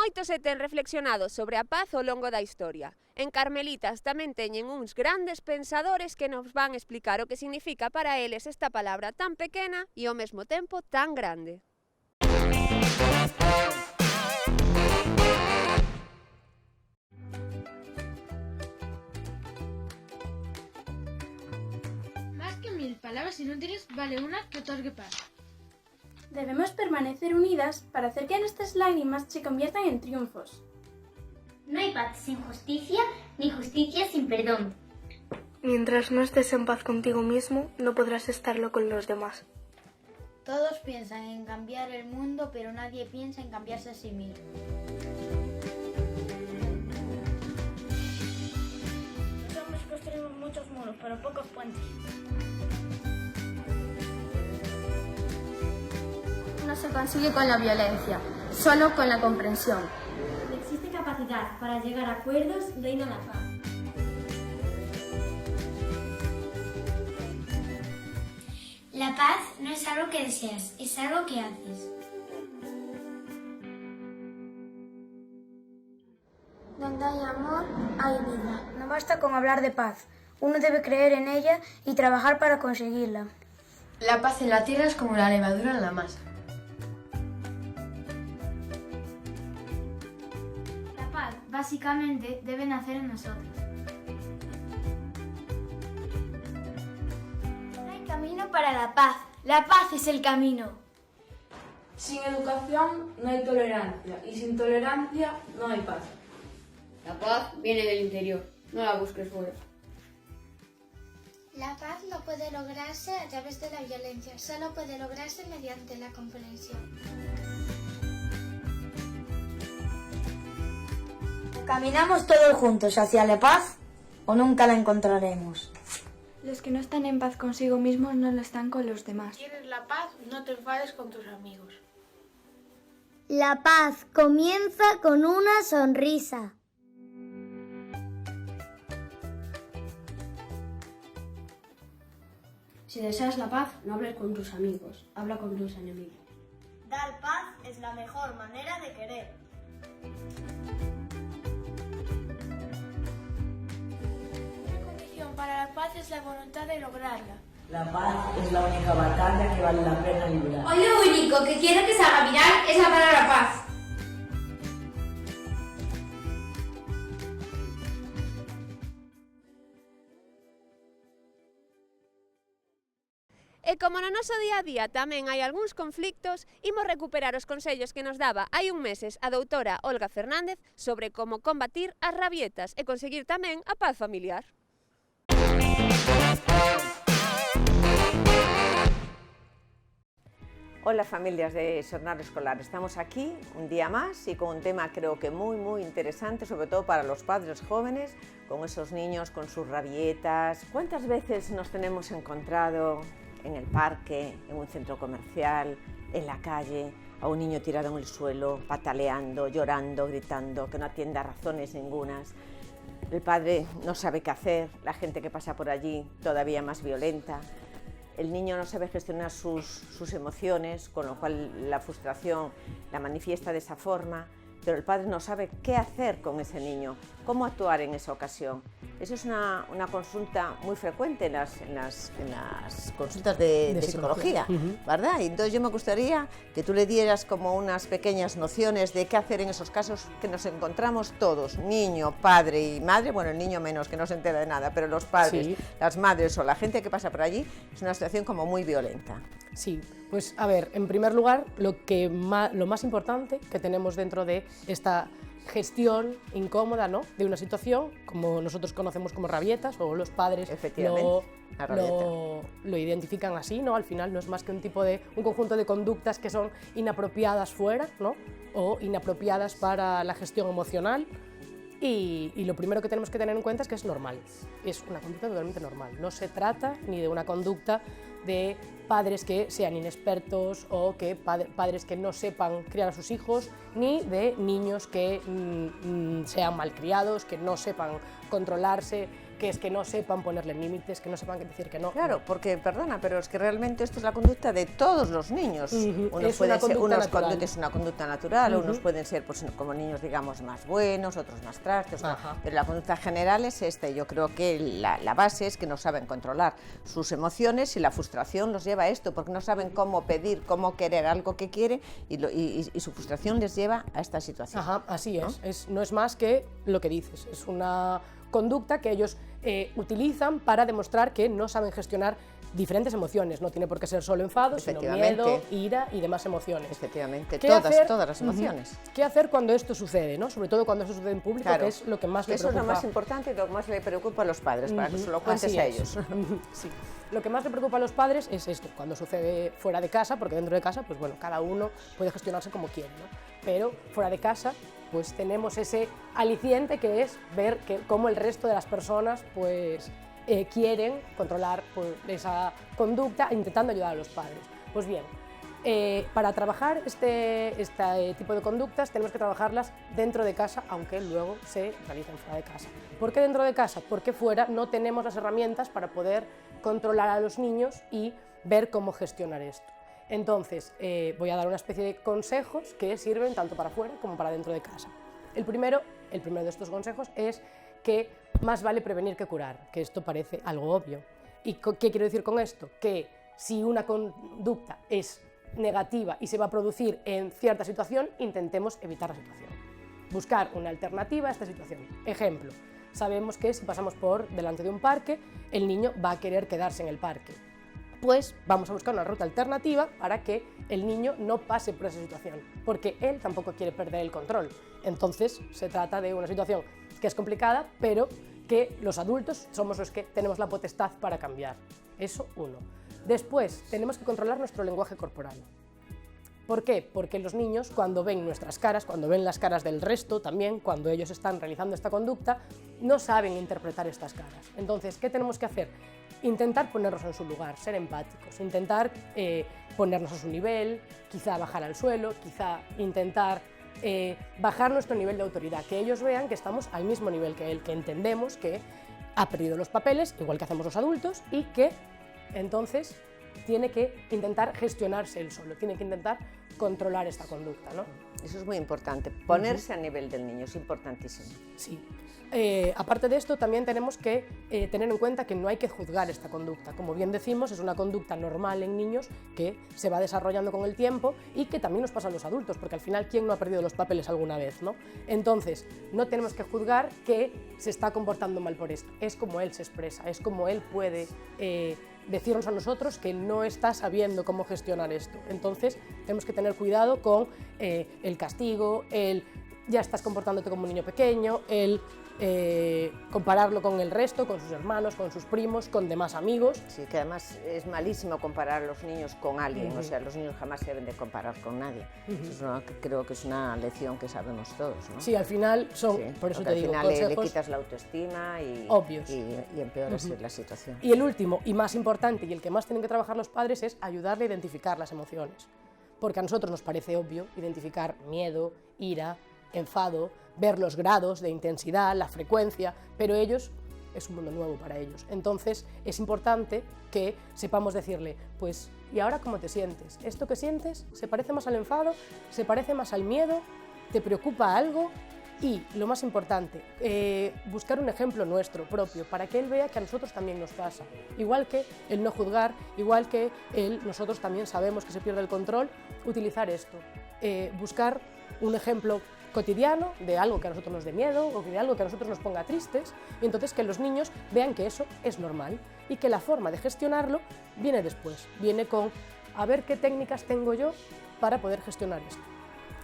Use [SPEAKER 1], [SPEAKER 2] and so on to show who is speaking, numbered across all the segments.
[SPEAKER 1] Moito se ten reflexionado sobre a paz ao longo da historia. En Carmelitas tamén teñen uns grandes pensadores que nos van explicar o que significa para eles esta palabra tan pequena e ao mesmo tempo tan grande.
[SPEAKER 2] Más que 1000 palabras inútiles vale una que otorgue paz.
[SPEAKER 3] Debemos permanecer unidas para hacer que nuestras lágrimas se conviertan en triunfos.
[SPEAKER 4] No hay paz sin justicia, ni justicia sin perdón.
[SPEAKER 5] Mientras no estés en paz contigo mismo, no podrás estarlo con los demás.
[SPEAKER 6] Todos piensan en cambiar el mundo, pero nadie piensa en cambiarse a sí mismo.
[SPEAKER 3] Los hombres construimos muchos muros, pero pocos puentes.
[SPEAKER 7] No se consigue con la violencia, solo con la comprensión.
[SPEAKER 3] Donde existe capacidad para llegar a acuerdos, reina la paz.
[SPEAKER 4] La paz no es algo que deseas, es algo que haces.
[SPEAKER 7] Donde hay amor, hay vida.
[SPEAKER 8] No basta con hablar de paz, uno debe creer en ella y trabajar para conseguirla.
[SPEAKER 9] La paz en la tierra es como la levadura en la masa.
[SPEAKER 6] La paz, básicamente, debe nacer en nosotros.
[SPEAKER 7] No hay camino para la paz es el camino.
[SPEAKER 10] Sin educación no hay tolerancia y sin tolerancia no hay paz.
[SPEAKER 11] La paz viene del interior, no la busques fuera.
[SPEAKER 4] La paz no puede lograrse a través de la violencia, solo puede lograrse mediante la comprensión.
[SPEAKER 8] ¿Caminamos todos juntos hacia la paz o nunca la encontraremos?
[SPEAKER 5] Los que no están en paz consigo mismos no lo están con los demás.
[SPEAKER 2] ¿Quieres la paz? No te enfades con tus amigos.
[SPEAKER 7] La paz comienza con una sonrisa.
[SPEAKER 11] Si deseas la paz, no hables con tus amigos, habla con tus enemigos.
[SPEAKER 7] Dar paz es la mejor manera de querer.
[SPEAKER 2] La condición para la paz es la voluntad de lograrla.
[SPEAKER 12] La paz es la única batalla que vale la pena librar.
[SPEAKER 7] Hoy lo único que quiero que se haga viral es la palabra paz.
[SPEAKER 1] E como no noso día a día tamén hai algúns conflictos, imos recuperar os consellos que nos daba hai un meses a doutora Olga Fernández sobre como combatir as rabietas e conseguir tamén a paz familiar.
[SPEAKER 13] Hola familias de Xornal Escolar, estamos aquí un día más y con un tema creo que muy interesante, sobre todo para los padres jóvenes, con esos niños con sus rabietas. ¿Cuántas veces nos tenemos encontrado en el parque, en un centro comercial, en la calle, a un niño tirado en el suelo, pataleando, llorando, gritando, que no atiende a razones ningunas? El padre no sabe qué hacer, la gente que pasa por allí todavía más violenta. El niño no sabe gestionar sus emociones, con lo cual la frustración la manifiesta de esa forma, pero el padre no sabe qué hacer con ese niño, cómo actuar en esa ocasión. Eso es una consulta muy frecuente en las consultas de psicología, ¿verdad? Y entonces yo me gustaría que tú le dieras como unas pequeñas nociones de qué hacer en esos casos que nos encontramos todos, niño, padre y madre, bueno, el niño menos, que no se entera de nada, pero los padres, las madres o la gente que pasa por allí, es una situación como muy violenta.
[SPEAKER 14] Sí, pues a ver, en primer lugar, lo más importante que tenemos dentro de esta gestión incómoda, ¿no?, de una situación, como nosotros conocemos como rabietas, o los padres lo identifican así, ¿no? Al final no es más que un conjunto de conductas que son inapropiadas fuera, ¿no?, o inapropiadas para la gestión emocional. Y lo primero que tenemos que tener en cuenta es que es normal, es una conducta totalmente normal. No se trata ni de una conducta de padres que sean inexpertos o que padres que no sepan criar a sus hijos, ni de niños que sean malcriados, que no sepan controlarse. que es que no sepan ponerle límites, que no sepan decir que no.
[SPEAKER 13] Claro, porque, perdona, pero es que realmente esto es la conducta de todos los niños.
[SPEAKER 14] Es una
[SPEAKER 13] conducta natural, unos pueden ser pues, como niños, digamos, más buenos, otros más trastos, pero la conducta general es esta. Yo creo que la base es que no saben controlar sus emociones y la frustración los lleva a esto, porque no saben cómo pedir, cómo querer algo que quiere y su frustración les lleva a esta situación.
[SPEAKER 14] Así es. No es más que lo que dices, es una conducta que ellos utilizan para demostrar que no saben gestionar diferentes emociones, no tiene por qué ser solo enfado, sino miedo, ira y demás emociones.
[SPEAKER 13] Efectivamente, todas las emociones.
[SPEAKER 14] ¿Qué hacer cuando esto sucede, ¿no? Sobre todo cuando esto sucede en público, que es lo que más le preocupa.
[SPEAKER 13] Eso es lo más importante y lo que más le preocupa a los padres, para que se lo cuentes a ellos.
[SPEAKER 14] Sí. Lo que más le preocupa a los padres es esto, cuando sucede fuera de casa, porque dentro de casa, pues bueno, cada uno puede gestionarse como quiere, ¿no? Pero fuera de casa, pues tenemos ese aliciente que es ver cómo el resto de las personas, pues quieren controlar pues, esa conducta intentando ayudar a los padres. Pues bien, para trabajar este tipo de conductas tenemos que trabajarlas dentro de casa, aunque luego se realicen fuera de casa. ¿Por qué dentro de casa? Porque fuera no tenemos las herramientas para poder controlar a los niños y ver cómo gestionar esto. Entonces, voy a dar una especie de consejos que sirven tanto para fuera como para dentro de casa. El primero de estos consejos es que más vale prevenir que curar, que esto parece algo obvio. ¿Y qué quiero decir con esto? Que si una conducta es negativa y se va a producir en cierta situación, intentemos evitar la situación. Buscar una alternativa a esta situación. Ejemplo, sabemos que si pasamos por delante de un parque, el niño va a querer quedarse en el parque. Pues vamos a buscar una ruta alternativa para que el niño no pase por esa situación, porque él tampoco quiere perder el control. Entonces se trata de una situación que es complicada, pero que los adultos somos los que tenemos la potestad para cambiar. Eso uno. Después, tenemos que controlar nuestro lenguaje corporal. ¿Por qué? Porque los niños, cuando ven nuestras caras, cuando ven las caras del resto, también cuando ellos están realizando esta conducta, no saben interpretar estas caras. Entonces, ¿qué tenemos que hacer? Intentar ponernos en su lugar, ser empáticos, intentar ponernos a su nivel, quizá bajar al suelo, quizá intentar bajar nuestro nivel de autoridad, que ellos vean que estamos al mismo nivel que él, que entendemos que ha perdido los papeles, igual que hacemos los adultos, y que entonces tiene que intentar gestionarse él solo, tiene que intentar controlar esta conducta, ¿no?
[SPEAKER 13] Eso es muy importante, ponerse a nivel del niño, es importantísimo.
[SPEAKER 14] Sí. Aparte de esto, también tenemos que tener en cuenta que no hay que juzgar esta conducta. Como bien decimos, es una conducta normal en niños que se va desarrollando con el tiempo y que también nos pasa a los adultos, porque al final, ¿quién no ha perdido los papeles alguna vez, ¿no? Entonces, no tenemos que juzgar que se está comportando mal por esto. Es como él se expresa, es como él puede decirnos a nosotros que no está sabiendo cómo gestionar esto. Entonces, tenemos que tener cuidado con el castigo, el ya estás comportándote como un niño pequeño, el compararlo con el resto, con sus hermanos, con sus primos, con demás amigos.
[SPEAKER 13] Sí, que además es malísimo comparar a los niños con alguien, o sea, los niños jamás se deben de comparar con nadie. Eso creo que es una lección que sabemos todos, ¿no?
[SPEAKER 14] Sí, al final son, por eso te digo,
[SPEAKER 13] al final
[SPEAKER 14] consejos
[SPEAKER 13] le quitas la autoestima y,
[SPEAKER 14] obvios.
[SPEAKER 13] y empeoras la situación.
[SPEAKER 14] Y el último y más importante y el que más tienen que trabajar los padres es ayudarle a identificar las emociones. Porque a nosotros nos parece obvio identificar miedo, ira, enfado, ver los grados de intensidad, la frecuencia, pero ellos, es un mundo nuevo para ellos. Entonces es importante que sepamos decirle, pues, ¿y ahora cómo te sientes? ¿Esto que sientes se parece más al enfado? ¿Se parece más al miedo? ¿Te preocupa algo? Y, lo más importante, buscar un ejemplo nuestro, propio, para que él vea que a nosotros también nos pasa. Igual que el no juzgar, igual que nosotros también sabemos que se pierde el control, utilizar esto. Buscar un ejemplo cotidiano de algo que a nosotros nos dé miedo o de algo que a nosotros nos ponga tristes, y entonces que los niños vean que eso es normal y que la forma de gestionarlo viene después, viene con a ver qué técnicas tengo yo para poder gestionar esto.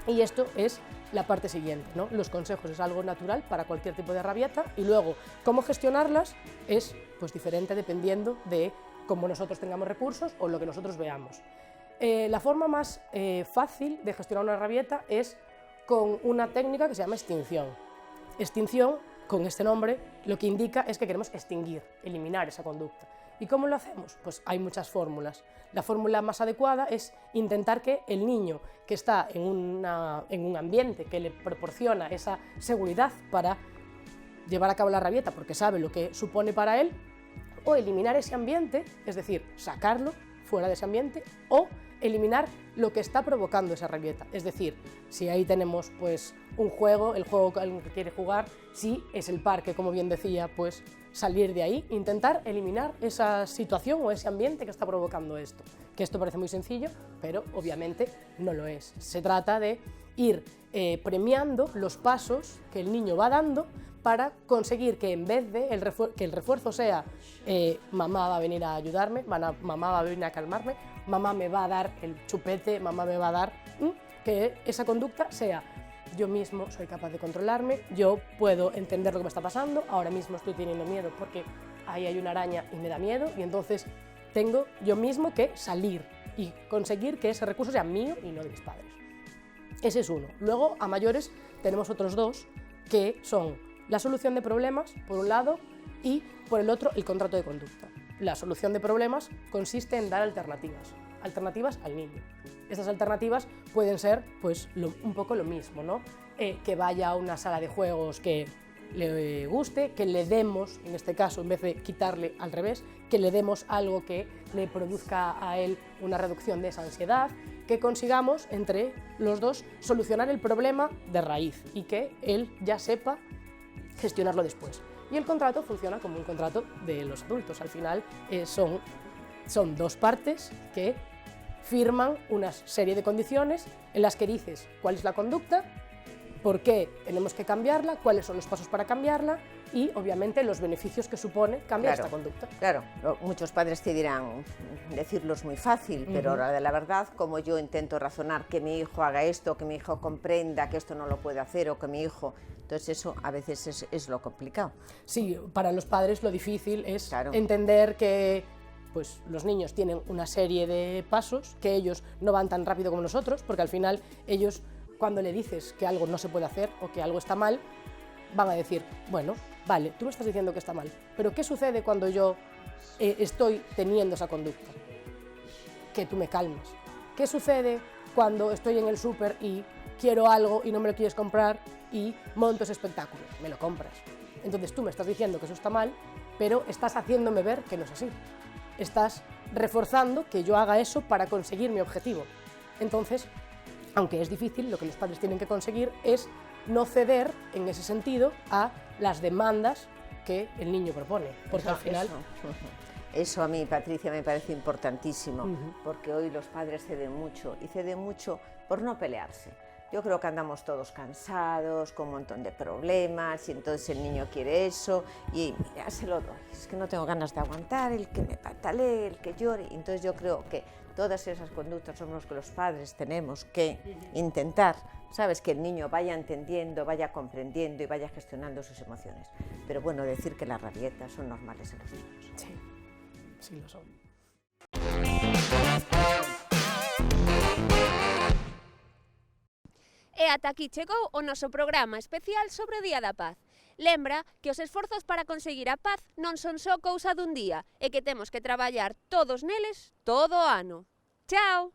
[SPEAKER 14] Y esto es la parte siguiente, ¿no? Los consejos es algo natural para cualquier tipo de rabieta y luego cómo gestionarlas es pues diferente dependiendo de cómo nosotros tengamos recursos o lo que nosotros veamos. La forma más fácil de gestionar una rabieta es con una técnica que se llama extinción. Extinción, con este nombre, lo que indica es que queremos extinguir, eliminar esa conducta. ¿Y cómo lo hacemos? Pues hay muchas fórmulas. La fórmula más adecuada es intentar que el niño que está en un ambiente que le proporciona esa seguridad para llevar a cabo la rabieta porque sabe lo que supone para él, o eliminar ese ambiente, es decir, sacarlo fuera de ese ambiente, o eliminar lo que está provocando esa rabieta. Es decir, si ahí tenemos pues un juego, el juego al que quiere jugar, si es el parque, como bien decía, pues salir de ahí, intentar eliminar esa situación o ese ambiente que está provocando esto. Que esto parece muy sencillo, pero obviamente no lo es. Se trata de ir premiando los pasos que el niño va dando para conseguir que en vez de que el refuerzo sea mamá va a venir a ayudarme, mamá va a venir a calmarme, mamá me va a dar el chupete, mamá me va a dar... que esa conducta sea yo mismo soy capaz de controlarme, yo puedo entender lo que me está pasando, ahora mismo estoy teniendo miedo porque ahí hay una araña y me da miedo, y entonces tengo yo mismo que salir y conseguir que ese recurso sea mío y no de mis padres. Ese es uno. Luego, a mayores, tenemos otros dos, que son la solución de problemas, por un lado, y por el otro, el contrato de conducta. La solución de problemas consiste en dar alternativas al niño. Estas alternativas pueden ser pues, un poco lo mismo, ¿no? Que vaya a una sala de juegos que le guste, que le demos, en este caso, en vez de quitarle al revés, que le demos algo que le produzca a él una reducción de esa ansiedad, que consigamos entre los dos solucionar el problema de raíz y que él ya sepa gestionarlo después. Y el contrato funciona como un contrato de los adultos. Al final son dos partes que firman una serie de condiciones en las que dices cuál es la conducta, por qué tenemos que cambiarla, cuáles son los pasos para cambiarla y, obviamente, los beneficios que supone cambiar esta conducta.
[SPEAKER 13] Claro, muchos padres te dirán, decirlo es muy fácil, pero la verdad, como yo intento razonar que mi hijo haga esto, que mi hijo comprenda que esto no lo puede hacer o que mi hijo... Entonces eso a veces es lo complicado.
[SPEAKER 14] Sí, para los padres lo difícil es entender que pues, los niños tienen una serie de pasos, que ellos no van tan rápido como nosotros, porque al final ellos... Cuando le dices que algo no se puede hacer o que algo está mal, van a decir, bueno, vale, tú me estás diciendo que está mal, pero ¿qué sucede cuando yo estoy teniendo esa conducta? Que tú me calmas. ¿Qué sucede cuando estoy en el súper y quiero algo y no me lo quieres comprar y monto ese espectáculo? Me lo compras. Entonces tú me estás diciendo que eso está mal, pero estás haciéndome ver que no es así. Estás reforzando que yo haga eso para conseguir mi objetivo. Entonces, aunque es difícil, lo que los padres tienen que conseguir es no ceder, en ese sentido, a las demandas que el niño propone, porque al final...
[SPEAKER 13] Eso a mí, Patricia, me parece importantísimo, porque hoy los padres ceden mucho, y ceden mucho por no pelearse. Yo creo que andamos todos cansados, con un montón de problemas, y entonces el niño quiere eso, y mira, se lo doy. Es que no tengo ganas de aguantar, el que me patalee, el que llore. Entonces yo creo que todas esas conductas son las que los padres tenemos que intentar, ¿sabes? Que el niño vaya entendiendo, vaya comprendiendo y vaya gestionando sus emociones. Pero bueno, decir que las rabietas son normales en los niños.
[SPEAKER 14] Sí, sí lo son.
[SPEAKER 1] E ata aquí chegou o noso programa especial sobre o Día da Paz. Lembra que os esforzos para conseguir a paz non son só cousa dun día e que temos que traballar todos neles todo o ano. Chao!